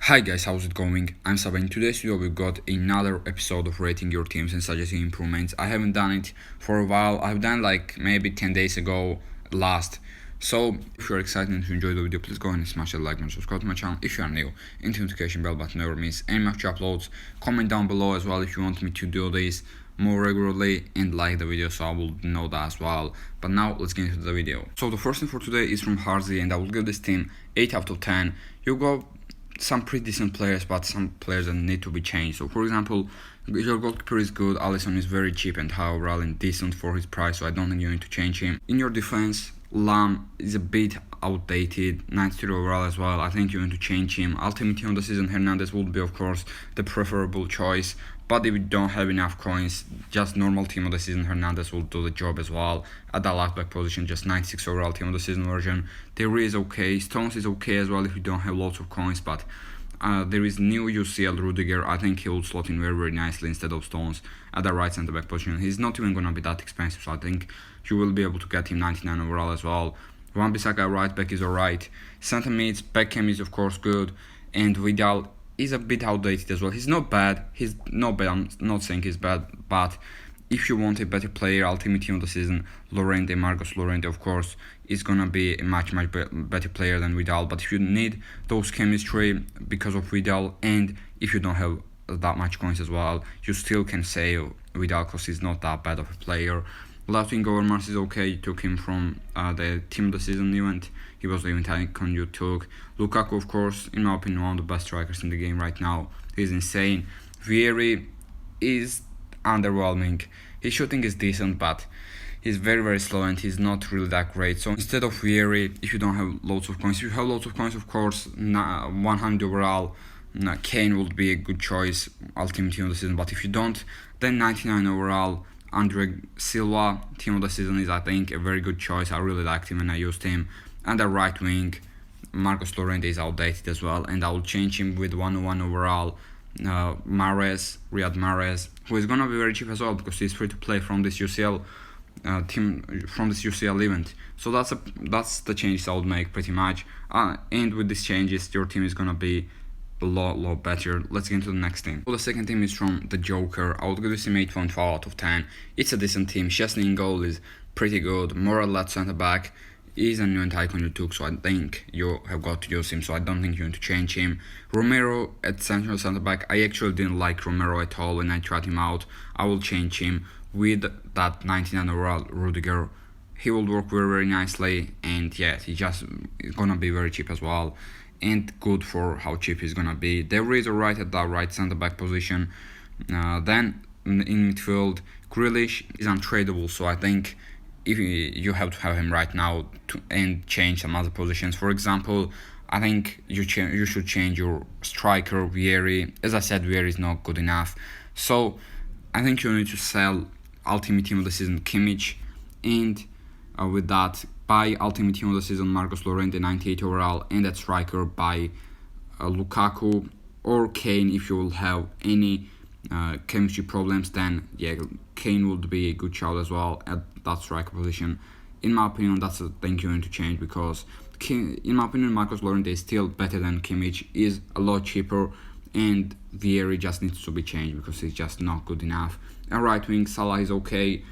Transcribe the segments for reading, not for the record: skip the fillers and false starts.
Hi guys, how's it going? I'm Saba. In today's video we got another episode of rating your teams and suggesting improvements. I haven't done it for a while. I've done like maybe 10 days ago last. So if you're excited and you enjoy the video, please go ahead and smash the like and subscribe to my channel if you are new. And the notification bell button never miss any of my uploads. Comment down below as well if you want me to do this more regularly and like the video so I will know that as well. But now let's get into the video. So the first thing for today is from Harzi and I will give this team 8 out of 10. You go some pretty decent players, but some players that need to be changed. So for example, your goalkeeper is good, Alisson is very cheap and high overall and decent for his price, so I don't think you need to change him. In your defense, Lam is a bit outdated, 93 overall as well. I think you need to change him. Ultimate team of the season, Hernandez would be of course the preferable choice, but if you don't have enough coins, just normal team of the season Hernandez will do the job as well. At the left back position, just 96 overall team of the season version. There is okay, Stones is okay as well if you don't have lots of coins, but there is new UCL Rudiger. I think he will slot in very nicely instead of Stones at the right centre back position. He's not even gonna be that expensive, so I think you will be able to get him 99 overall as well. Wan-Bissaka right back is alright. Centre mids, Beckham is of course good, and Vidal is a bit outdated as well. He's not bad. I'm not saying he's bad, but if you want a better player, ultimate team of the season, Marcos Llorente, of course, is gonna be a much better player than Vidal. But if you need those chemistry because of Vidal, and if you don't have that much coins as well, you still can save Vidal because he's not that bad of a player. Left wing Overmars is okay. You took him from the team of the season event. He was the event icon you took. Lukaku, of course, in my opinion, one of the best strikers in the game right now. He's insane. Vieri is underwhelming. His shooting is decent, but he's very slow and he's not really that great. So instead of Vieri, if you don't have lots of coins, if you have lots of coins, of course, 100 overall, Kane would be a good choice, ultimate team of the season. But if you don't, then 99 overall, Andre Silva, team of the season, is I think a very good choice. I really liked him and I used him. And the right wing, Marcos Llorente is outdated as well, and I will change him with 101 overall. Riyad Mahrez, who is gonna be very cheap as well because he's free to play from this UCL event. So that's the changes I would make pretty much. And with these changes, your team is gonna be a lot better. Let's get into the next team. So the second team is from the Joker. I would give this team 8.5 out of 10. It's a decent team. Chesney in goal is pretty good. Moral at centre back is a new icon you took, so I think you have got to use him, so I don't think you need to change him. Romero at central centre back, I actually didn't like Romero at all when I tried him out. I will change him with that 99 overall Rudiger. He will work very nicely, and yeah, he just is gonna be very cheap as well, and good for how cheap he's gonna be. There is alright at the right centre back position. Then in midfield, Grealish is untradeable, so I think if you have to have him right now and change some other positions. For example, I think you should change your striker Vieri. As I said, Vieri is not good enough, so I think you need to sell ultimate team of the season Kimmich, and with that buy ultimate team of the season Marcos Llorente 98 overall, and that striker buy Lukaku or Kane if you will have any chemistry problems. Then yeah, Kane would be a good shout as well at that striker position. In my opinion, that's the thing you need to change because in my opinion, Marcos Llorente is still better than Kimmich, is a lot cheaper, and Vieri just needs to be changed because he's just not good enough. And right wing Salah is okay,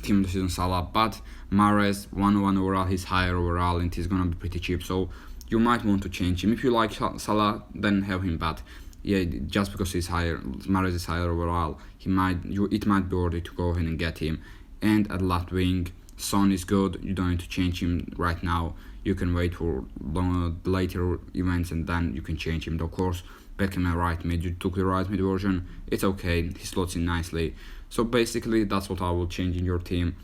team of the season Salah, but Mahrez 101 overall, he's higher overall and he's gonna be pretty cheap, so you might want to change him. If you like Salah, then have him, but yeah, just because he's higher, Mahrez is higher overall, it might be worth it to go ahead and get him. And at left wing, Son is good. You don't need to change him right now. You can wait for later events and then you can change him. Of course, Beckham at right mid. You took the right mid version. It's okay. He slots in nicely. So basically, that's what I will change in your team.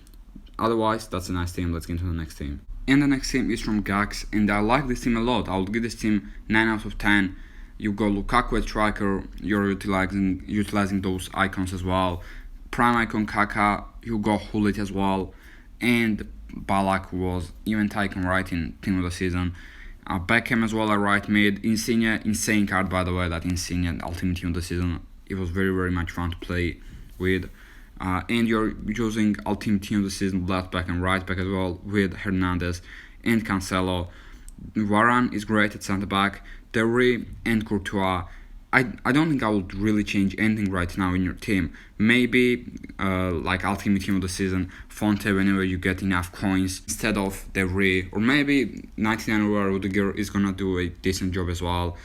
Otherwise, that's a nice team. Let's get into the next team. And the next team is from Gaxx, and I like this team a lot. I would give this team 9 out of 10. You got Lukaku at striker. You're utilizing those icons as well. Prime icon Kaká, you got Hullet as well, and Balak was event icon right in team of the season. Beckham as well at right mid. Insigne, insane card by the way, that Insigne ultimate team of the season. It was very much fun to play with. And you're using ultimate team of the season left back and right back as well with Hernandez and Cancelo. Varane is great at centre back. Terry and Courtois. I don't think I would really change anything right now in your team. Maybe like ultimate team of the season, Fonte whenever you get enough coins instead of Terry, or maybe 99 overall Rudiger is gonna do a decent job as well.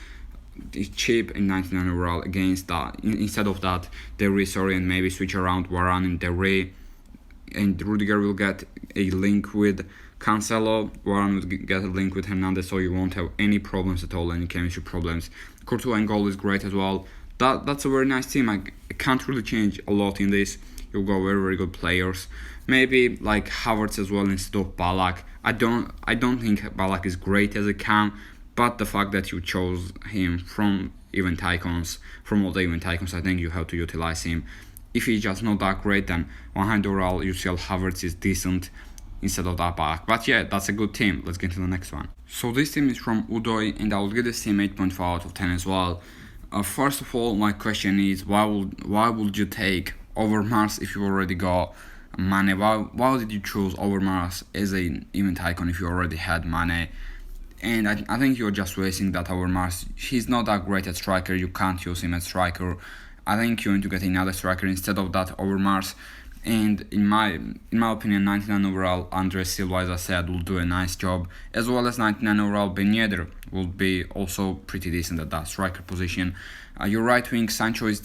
It's cheap in 99 overall against that. Instead of that, Terry, and maybe switch around Varane and Terry, and Rudiger will get a link with Cancelo, Warren would get a link with Hernandez, so you won't have any problems at all, any chemistry problems. Courtois and goal is great as well. That's a very nice team. I can't really change a lot in this. You'll go very good players. Maybe like Havertz as well instead of Ballack. I don't think Ballack is great as a cam, but the fact that you chose him from event icons, from all the event icons, I think you have to utilize him. If he's just not that great, then 100 overall UCL Havertz is decent instead of that back. But yeah, that's a good team. Let's get to the next one. So this team is from Udoi, and I will give this team 8.5 out of 10 as well. First of all, my question is why would you take Overmars if you already got Mane? Why did you choose Overmars as an event icon if you already had Mane? And I think you're just wasting that Overmars. He's not that great at striker. You can't use him as striker. I think you need to get another striker instead of that Overmars. And in my opinion, 99 overall Andres Silva, as I said, will do a nice job, as well as 99 overall Ben Yedder will be also pretty decent at that striker position. Your right wing Sancho is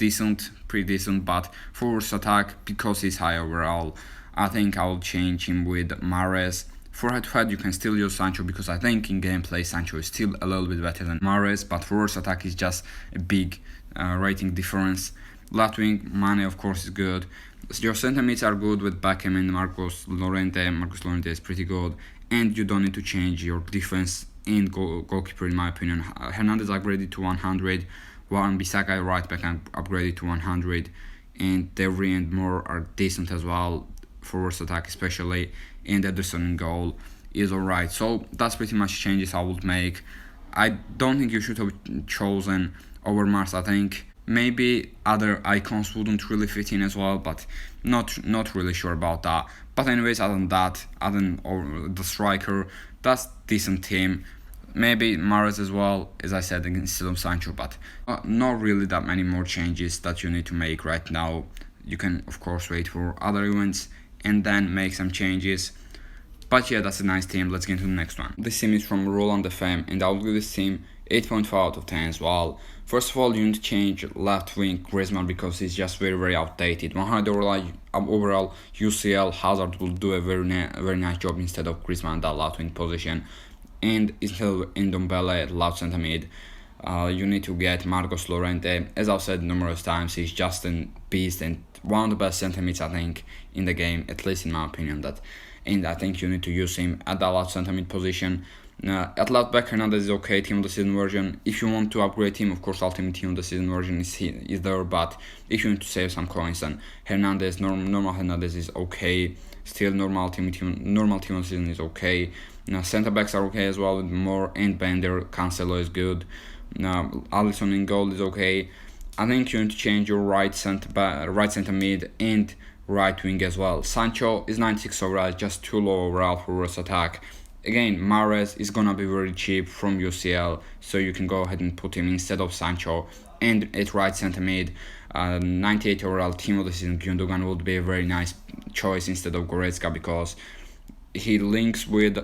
pretty decent, but forwards attack, because he's high overall, I think I will change him with Mahrez. For head-to-head, you can still use Sancho, because I think in gameplay Sancho is still a little bit better than Mahrez, but forwards attack is just a big rating difference. Left wing, Mane of course is good. Your center mids are good with Beckham and Marcos Llorente. Marcos Llorente is pretty good, and you don't need to change your defense and goalkeeper in my opinion. Hernandez upgraded to 100, Warren Bissaka right back upgraded to 100, and Devry and Moore are decent as well, forwards attack especially, and Ederson in goal is alright. So that's pretty much changes I would make. I don't think you should have chosen Overmars. I think maybe other icons wouldn't really fit in as well, but not really sure about that. But anyways, other than the striker, that's decent team. Maybe Mahrez as well, as I said, instead of Sancho, but not really that many more changes that you need to make right now. You can of course wait for other events and then make some changes. But yeah, that's a nice team. Let's get into the next one. This team is from Roland FM, and I'll give this team 8.5 out of 10 as well. First of all, you need to change left wing Griezmann because he's just very outdated. 100 overall UCL Hazard will do a very nice job instead of Griezmann at that left wing position. And instead of Ndombele at left centre mid, you need to get Marcos Llorente. As I've said numerous times, he's just a beast and one of the best centre mids I think in the game, at least in my opinion. And I think you need to use him at that left centre mid position. At left back, Hernandez is okay, team of the season version. If you want to upgrade him, of course, ultimate team of the season version is there. But if you need to save some coins, then Hernandez, normal Hernandez is okay. Still, normal team of the season is okay. Centre backs are okay as well with Moore and Bender. Cancelo is good. Alisson in goal is okay. I think you need to change your right centre mid and right wing as well. Sancho is 96 overall, just too low overall for forwards attack. Again, Mahrez is gonna be very cheap from UCL, so you can go ahead and put him instead of Sancho. And at right centre mid, 98 overall team of the season Gundogan would be a very nice choice instead of Goretzka, because he would link with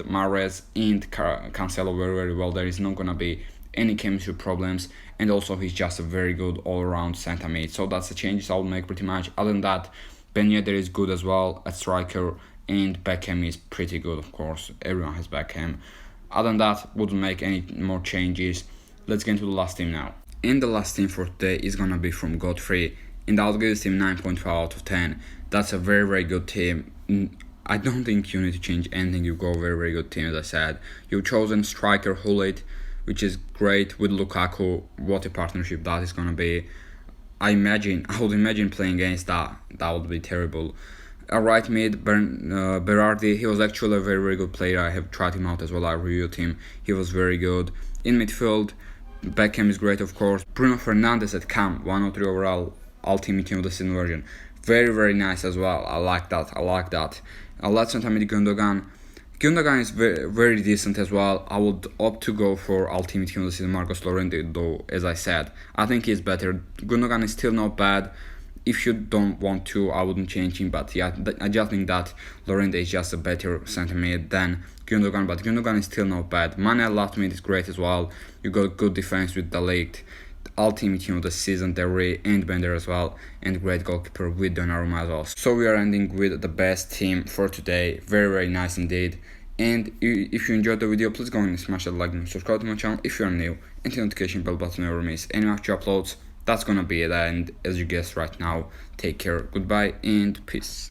Mahrez and Cancelo very well. There is not gonna be any chemistry problems, and also he's just a very good all-around centre mid. So that's the changes I will make pretty much. Other than that, Ben Yedder is good as well at striker, and Beckham is pretty good, of course. Everyone has Beckham. Other than that, wouldn't make any more changes. Let's get into the last team now. And the last team for today is gonna be from Godfrey, and I'll give this team 9.5 out of 10. That's a very good team. I don't think you need to change anything. You go very good team, as I said. You've chosen striker Hullet, which is great with Lukaku. What a partnership that is gonna be. I would imagine playing against that. That would be terrible. Right mid, Berardi, he was actually a very good player. I have tried him out as well. I reviewed him. He was very good. In midfield, Beckham is great, of course. Bruno Fernandes at cam, 103 overall, ultimate team of the season version. Very nice as well. I like that. Left centre mid Gundogan. Gundogan is very, very decent as well. I would opt to go for Ultimate Team of the Season Marcos Llorente, though, as I said. I think he's better. Gundogan is still not bad. If you don't want to, I wouldn't change him, but yeah, I just think that Llorente is just a better centre mid than Gundogan, but Gundogan is still not bad. Mane left mid is great as well. You got good defense with De Ligt, Ultimate Team of the Season, Derry and Bender as well, and great goalkeeper with Donnarumma as well. So we are ending with the best team for today. Very, very nice indeed. And if you enjoyed the video, please go and smash that like and subscribe to my channel if you are new, and the notification bell button never miss any future uploads. That's gonna be it, and as you guessed right now, take care, goodbye, and peace.